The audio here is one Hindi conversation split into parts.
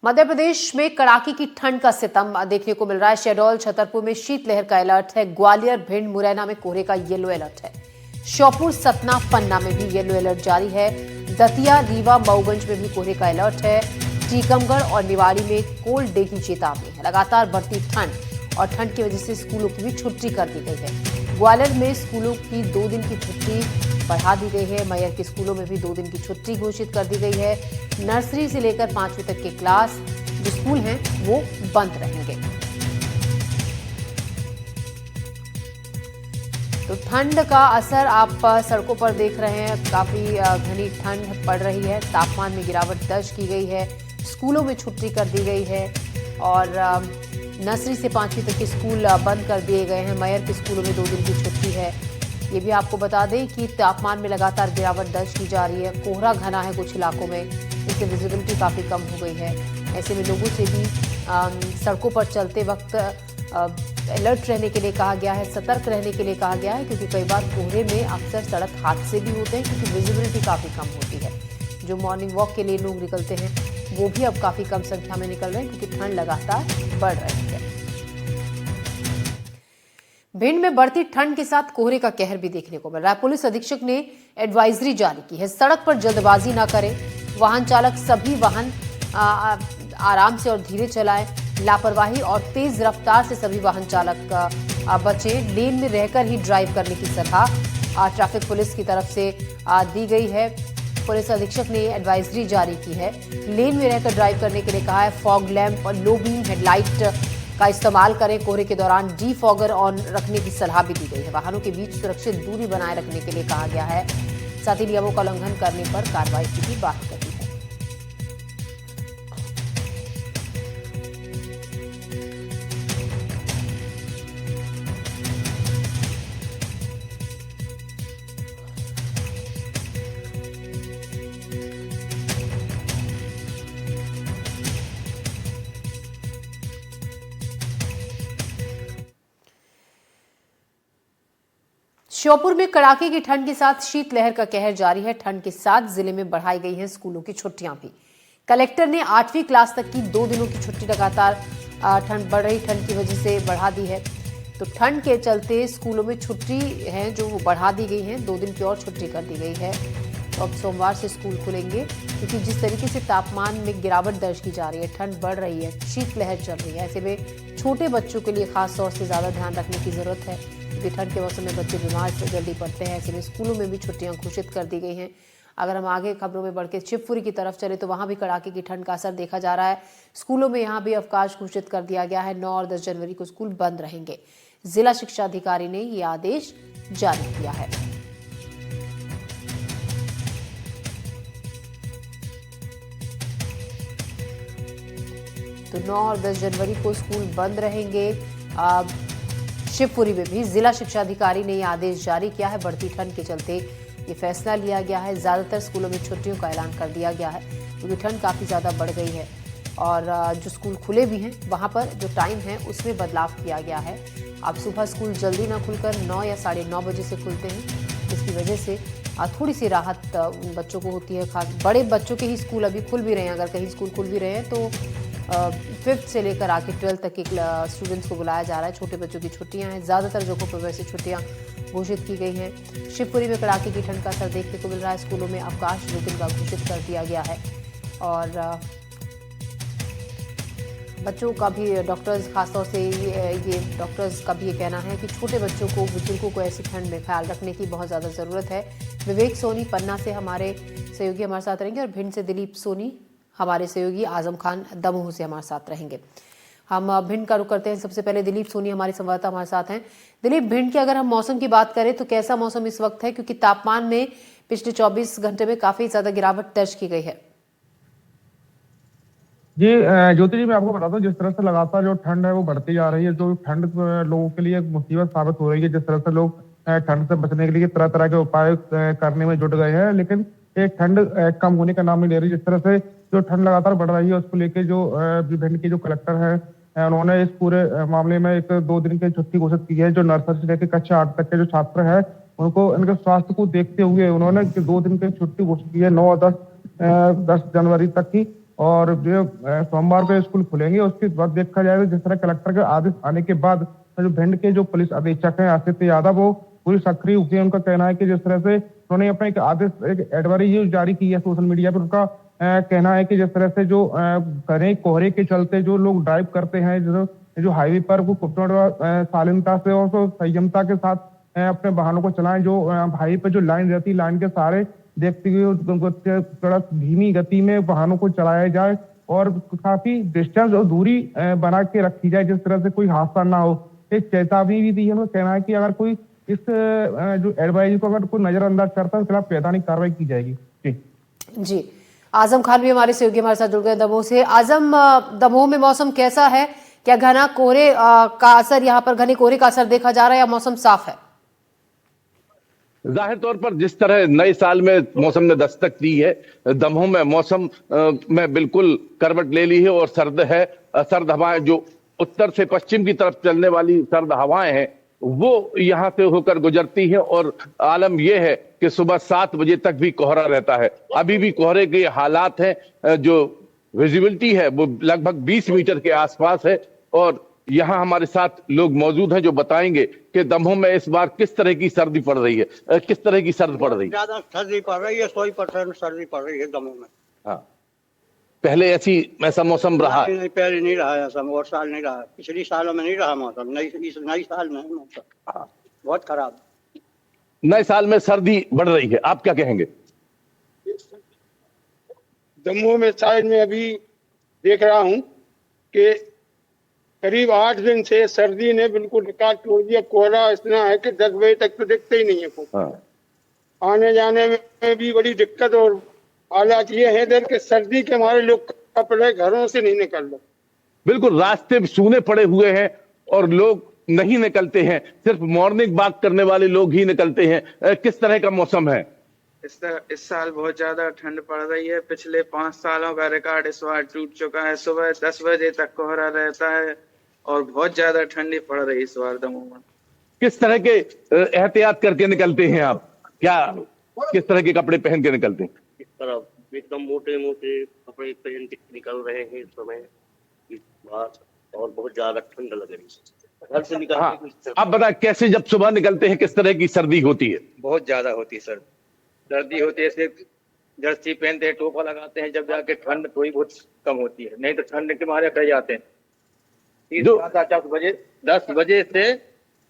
मध्य प्रदेश में कड़ाके की ठंड का सितम देखने को मिल रहा है। शहडोल छतरपुर में शीतलहर का अलर्ट है। ग्वालियर, भिंड, मुरैना में कोहरे का येलो अलर्ट है। श्योपुर, सतना, पन्ना में भी येलो अलर्ट जारी है। दतिया, रीवा, मऊगंज में भी कोहरे का अलर्ट है। टीकमगढ़ और निवाड़ी में कोल्ड डे की चेतावनी है। लगातार बढ़ती ठंड और ठंड की वजह से स्कूलों की भी छुट्टी कर दी गई है। ग्वालियर में स्कूलों की 2 दिन की छुट्टी बढ़ा दी गई है। मैयर के स्कूलों में भी 2 दिन की छुट्टी घोषित कर दी गई है। नर्सरी से लेकर 5वीं तक के क्लास जो स्कूल हैं वो बंद रहेंगे। तो ठंड का असर आप सड़कों पर देख रहे हैं। काफी घनी ठंड पड़ रही है। तापमान में गिरावट दर्ज की गई है। स्कूलों में छुट्टी कर दी गई है और नर्सरी से 5वीं तक के स्कूल बंद कर दिए गए हैं। मैयर के स्कूलों में 2 दिन की छुट्टी है। ये भी आपको बता दें कि तापमान में लगातार गिरावट दर्ज की जा रही है। कोहरा घना है कुछ इलाकों में, इससे विजिबिलिटी काफ़ी कम हो गई है। ऐसे में लोगों से भी सड़कों पर चलते वक्त अलर्ट रहने के लिए कहा गया है, सतर्क रहने के लिए कहा गया है, क्योंकि कई बार कोहरे में अक्सर सड़क हादसे भी होते हैं क्योंकि विजिबिलिटी काफ़ी कम होती है। जो मॉर्निंग वॉक के लिए लोग निकलते हैं वो भी अब काफ़ी कम संख्या में निकल रहे हैं क्योंकि ठंड लगातार बढ़ रही है। भिंड में बढ़ती ठंड के साथ कोहरे का कहर भी देखने को मिल रहा है। पुलिस अधीक्षक ने एडवाइजरी जारी की है। सड़क पर जल्दबाजी ना करें। वाहन चालक सभी वाहन आराम से और धीरे चलाएं। लापरवाही और तेज रफ्तार से सभी वाहन चालक बचें। लेन में रहकर ही ड्राइव करने की सलाह ट्रैफिक पुलिस की तरफ से दी गई है। पुलिस अधीक्षक ने एडवाइजरी जारी की है। लेन में रहकर ड्राइव करने के लिए कहा है। फॉग लैंप और लो बीम हेडलाइट का इस्तेमाल करें। कोहरे के दौरान डीफॉगर ऑन रखने की सलाह भी दी गई है। वाहनों के बीच सुरक्षित दूरी बनाए रखने के लिए कहा गया है। साथ ही नियमों का उल्लंघन करने पर कार्रवाई की भी बात कही है। श्योपुर में कड़ाके की ठंड के साथ शीतलहर का कहर जारी है। ठंड के साथ जिले में बढ़ाई गई हैं स्कूलों की छुट्टियां भी। कलेक्टर ने 8वीं क्लास तक की 2 दिनों की छुट्टी लगातार ठंड बढ़ रही ठंड की वजह से बढ़ा दी है। तो ठंड के चलते स्कूलों में छुट्टी है जो बढ़ा दी गई है। 2 दिन की और छुट्टी कर दी गई है। तो अब सोमवार से स्कूल खुलेंगे क्योंकि जिस तरीके से तापमान में गिरावट दर्ज की जा रही है, ठंड बढ़ रही है, शीतलहर चल रही है, ऐसे में छोटे बच्चों के लिए खास तौर से ज़्यादा ध्यान रखने की ज़रूरत है क्योंकि ठंड के मौसम में बच्चे बीमार से जल्दी पड़ते हैं। ऐसे में स्कूलों में भी छुट्टियां घोषित कर दी गई हैं। अगर हम आगे खबरों में बढ़ के शिवपुरी की तरफ चले तो वहां भी कड़ाके की ठंड का असर देखा जा रहा है। स्कूलों में यहां भी अवकाश घोषित कर दिया गया है। 9 और 10 जनवरी को स्कूल बंद रहेंगे। जिला शिक्षा अधिकारी ने ये आदेश जारी किया है। तो 9 और 10 जनवरी को स्कूल बंद रहेंगे। शिवपुरी में भी जिला शिक्षा अधिकारी ने यह आदेश जारी किया है। बढ़ती ठंड के चलते ये फैसला लिया गया है। ज्यादातर स्कूलों में छुट्टियों का ऐलान कर दिया गया है क्योंकि ठंड काफी ज्यादा बढ़ गई है और जो स्कूल खुले भी हैं वहां पर जो टाइम है उसमें बदलाव किया गया है। अब सुबह स्कूल जल्दी ना खुलकर 9 या 9:30 बजे से खुलते हैं, जिसकी वजह से थोड़ी सी राहत उन बच्चों को होती है। खास बड़े बच्चों के ही स्कूल अभी खुल भी रहे हैं। अगर कहीं स्कूल खुल भी रहे हैं तो 5th से लेकर आके 12th तक के स्टूडेंट्स को बुलाया जा रहा है। छोटे बच्चों की छुट्टियां हैं। ज़्यादातर जगहों पर वैसे छुट्टियां घोषित की गई हैं। शिवपुरी में कड़ाके की ठंड का असर देखने को मिल रहा है। स्कूलों में अवकाश 2 दिन का घोषित कर दिया गया है और बच्चों का भी डॉक्टर्स खासतौर से ये डॉक्टर्स का भी ये कहना है कि छोटे बच्चों को, बुजुर्गों को ऐसी ठंड में ख्याल रखने की बहुत ज़्यादा ज़रूरत है। विवेक सोनी पन्ना से हमारे सहयोगी हमारे साथ रहेंगे और भिंड से दिलीप सोनी हमारे सहयोगी आजम खान दमोह से हमारे साथ रहेंगे। हम भिंड का रुख करते हैं। सबसे पहले दिलीप सोनी हमारे संवाददाता हमारे साथ हैं। दिलीप, भिंड के अगर हम मौसम की बात करें तो कैसा मौसम इस वक्त है, क्योंकि तापमान में पिछले 24 घंटे में काफी ज्यादा गिरावट दर्ज की गई है? जी ज्योति जी, मैं आपको बताता हूँ जिस तरह से लगातार जो ठंड है वो बढ़ती जा रही है। जो ठंड लोगों के लिए एक मुसीबत साबित हो रही है। जिस तरह से लोग ठंड से बचने के लिए तरह तरह के उपाय करने में जुट गए हैं, लेकिन ये ठंड कम होने का नाम नहीं ले रही। जिस तरह से जो ठंड लगातार बढ़ रही है उसको लेके जो भिंड के जो कलेक्टर है उन्होंने इस पूरे मामले में एक 2 दिन की छुट्टी घोषित की है। जो नर्सरी से लेकर कक्षा 8 तक के जो छात्र है उनको इनके स्वास्थ्य को देखते हुए उन्होंने 2 दिन की छुट्टी घोषित की है, 9 और 10 जनवरी तक की। और जो सोमवार को स्कूल खुलेंगे उसके बाद देखा जाएगा। जिस तरह कलेक्टर के आदेश आने के बाद जो भिंड के जो पुलिस अधीक्षक हैं आशिष यादव, वो पूरी सक्रिय हुए हैं। उनका कहना है कि जिस तरह से उन्होंने अपना एक आदेश, एक एडवाइजरी जारी की है सोशल मीडिया पर, उनका कहना है कि जिस तरह से जो करें कोहरे के चलते जो लोग ड्राइव करते हैं जो हाईवे पर, वो शालीनता से और संयमता के साथ अपने वाहनों को चलाएं। जो हाईवे पर जो लाइन रहती है, लाइन के सहारे देखते हुए थोड़ा धीमी गति में वाहनों को चलाया जाए और काफी डिस्टेंस और दूरी बना के रखी जाए, जिस तरह से कोई हादसा ना हो। एक चेतावनी भी दी है। उनका कहना है कि अगर कोई इस जो एडवाइजरी को अगर कोई नजरअंदाज करता है, उसके खिलाफ वैधानिक कार्रवाई की जाएगी। जी, आजम खान भी हमारे सहयोगी हमारे साथ जुड़ गए दमोह से। आजम, दमोह में मौसम कैसा है? क्या घना कोहरे का असर, यहाँ पर घने कोहरे का असर देखा जा रहा है या मौसम साफ है? जाहिर तौर पर जिस तरह नए साल में मौसम ने दस्तक दी है, दमोह में मौसम में बिल्कुल करवट ले ली है और सर्द है। सर्द हवाएं जो उत्तर से पश्चिम की तरफ चलने वाली सर्द हवाएं हैं, वो यहां से होकर गुजरती हैं और आलम यह है कि सुबह 7 बजे तक भी कोहरा रहता है। अभी भी कोहरे के हालात हैं, जो विजिबिलिटी है वो लगभग 20 मीटर के आसपास है। और यहाँ हमारे साथ लोग मौजूद हैं जो बताएंगे कि दमोह में इस बार किस तरह की सर्दी पड़ रही है, किस तरह की सर्द पड़ रही है। ज्यादा सर्दी पड़ रही है, 100% सर्दी पड़ रही है दमोह में। हाँ, पहले ऐसा मौसम रहा है? नहीं, पहले नहीं रहा ऐसा, और साल नहीं रहा, पिछली सालों में नहीं रहा मौसम, नई साल में मौसम बहुत खराब। नए साल में सर्दी बढ़ रही है, आप क्या कहेंगे? दमोह में शायद मैं अभी देख रहा हूं कि करीब 8 दिन से सर्दी ने बिल्कुल रिकॉर्ड तोड़ दिया। कोहरा इतना है कि 10 बजे तक तो दिखते ही नहीं है कोई। आने जाने में भी बड़ी दिक्कत। और हालात ये है इधर के सर्दी के हमारे लोग कपड़े घरों से नहीं निकल रहे। बिल्कुल, रास्ते सूने पड़े हुए हैं और लोग नहीं निकलते हैं, सिर्फ मॉर्निंग वॉक करने वाले लोग ही निकलते हैं। किस तरह का मौसम है? इस साल बहुत ज्यादा ठंड पड़ रही है। पिछले 5 सालों का रिकॉर्ड इस बार टूट चुका है। सुबह 10 बजे तक कोहरा रहता है और बहुत ज्यादा ठंडी पड़ रही है इस बार दमोह में। किस तरह के एहतियात करके निकलते हैं आप? क्या किस तरह के कपड़े पहन के निकलते हैं? इस तरह एकदम मोटे मोटे कपड़े पहन के निकल रहे हैं इस समय इस बार, और बहुत ज्यादा ठंड लग रही है घर से निकलते। हाँ, आप बताएं कैसे जब सुबह निकलते हैं किस तरह की सर्दी होती है? बहुत ज्यादा होती है सर्दी होती है। सिर्फ जर्सी पहनते हैं, टोपा लगाते हैं, जब जाके ठंड थोड़ी बहुत कम होती है, नहीं तो ठंड के मारे रह जाते हैं। 10 बजे से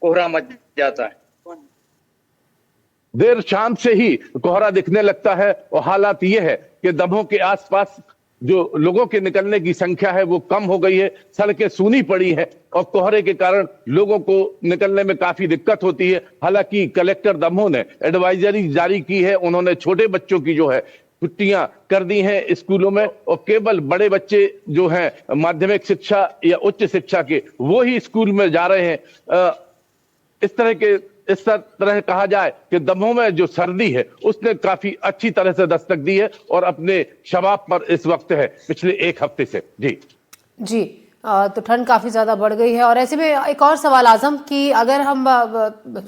कोहरा मच जाता है। देर शाम से ही कोहरा दिखने लगता है और हालात ये है कि दमोह के आसपास जो लोगों के निकलने की संख्या है वो कम हो गई है। सड़कें सूनी पड़ी है और कोहरे के कारण लोगों को निकलने में काफी दिक्कत होती है। हालांकि कलेक्टर दमोह ने एडवाइजरी जारी की है। उन्होंने छोटे बच्चों की जो है छुट्टियां कर दी हैं स्कूलों में और केवल बड़े बच्चे जो हैं माध्यमिक शिक्षा या उच्च शिक्षा के, वो ही स्कूल में जा रहे हैं। इस तरह कहा जाए कि दमोह में जो सर्दी है उसने काफी अच्छी तरह से दस्तक दी है और अपने शबाब पर इस वक्त है पिछले 1 हफ्ते से। जी तो ठंड काफी ज्यादा बढ़ गई है। और ऐसे में एक और सवाल आजम, कि अगर हम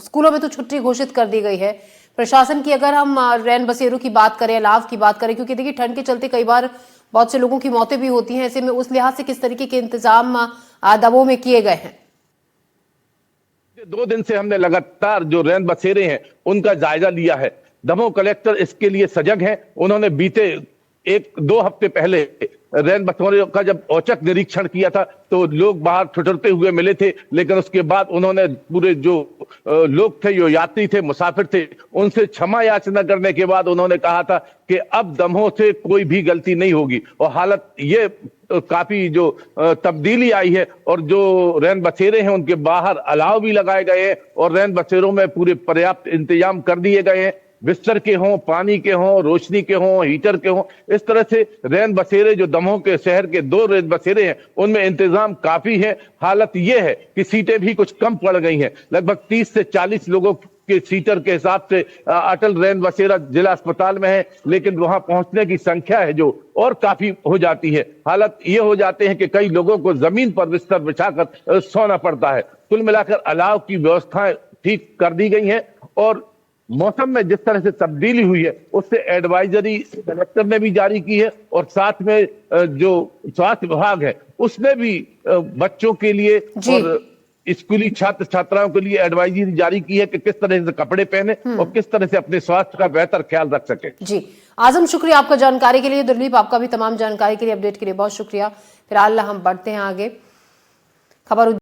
स्कूलों में तो छुट्टी घोषित कर दी गई है प्रशासन की, अगर हम रैन बसेरों की बात करें, अलाव की बात करें, क्योंकि देखिए ठंड के चलते कई बार बहुत से लोगों की मौतें भी होती हैं, ऐसे में उस लिहाज से किस तरीके के इंतजाम दमोह में किए गए हैं? 2 दिन से हमने लगातार जो रैन बसेरे हैं उनका जायजा लिया है। दमोह कलेक्टर इसके लिए सजग हैं। उन्होंने बीते 1-2 हफ्ते पहले रैन बसेरों का जब औचक निरीक्षण किया था तो लोग बाहर ठिठुरते हुए मिले थे, लेकिन उसके बाद उन्होंने पूरे जो लोग थे, जो यात्री थे, मुसाफिर थे, उनसे क्षमा याचना करने के बाद उन्होंने कहा था कि अब दमोह से कोई भी गलती नहीं होगी। और हालत ये काफी जो तब्दीली आई है और जो रैन बसेरे हैं उनके बाहर अलाव भी लगाए गए हैं और रैन बसेरों में पूरे पर्याप्त इंतजाम कर दिए गए हैं। बिस्तर के हों, पानी के हों, रोशनी के हों, हीटर के हों, इस तरह से रैन बसेरे जो दमोह के शहर के 2 रैन बसेरे हैं उनमें इंतजाम काफी है। हालत यह है कि सीटें भी कुछ कम पड़ गई हैं। लगभग 30 से 40 लोगों के सीटर के हिसाब से अटल रैन बसेरा जिला अस्पताल में है, लेकिन वहां पहुंचने की संख्या है जो और काफी हो जाती है। हालत ये हो जाते हैं कि कई लोगों को जमीन पर बिस्तर बिछाकर सोना पड़ता है। कुल मिलाकर अलाव की व्यवस्थाएं ठीक कर दी गई हैं और मौसम में जिस तरह से तब्दीली हुई है उससे एडवाइजरी कलेक्टर ने भी जारी की है और साथ में जो स्वास्थ्य विभाग है उसने भी बच्चों के लिए और स्कूली छात्र छात्राओं के लिए एडवाइजरी जारी की है कि किस तरह से कपड़े पहने और किस तरह से अपने स्वास्थ्य का बेहतर ख्याल रख सके। जी आजम, शुक्रिया आपका जानकारी के लिए। दुर्लीप, आपका भी तमाम जानकारी के लिए, अपडेट के लिए बहुत शुक्रिया। फिलहाल हम बढ़ते हैं आगे। खबर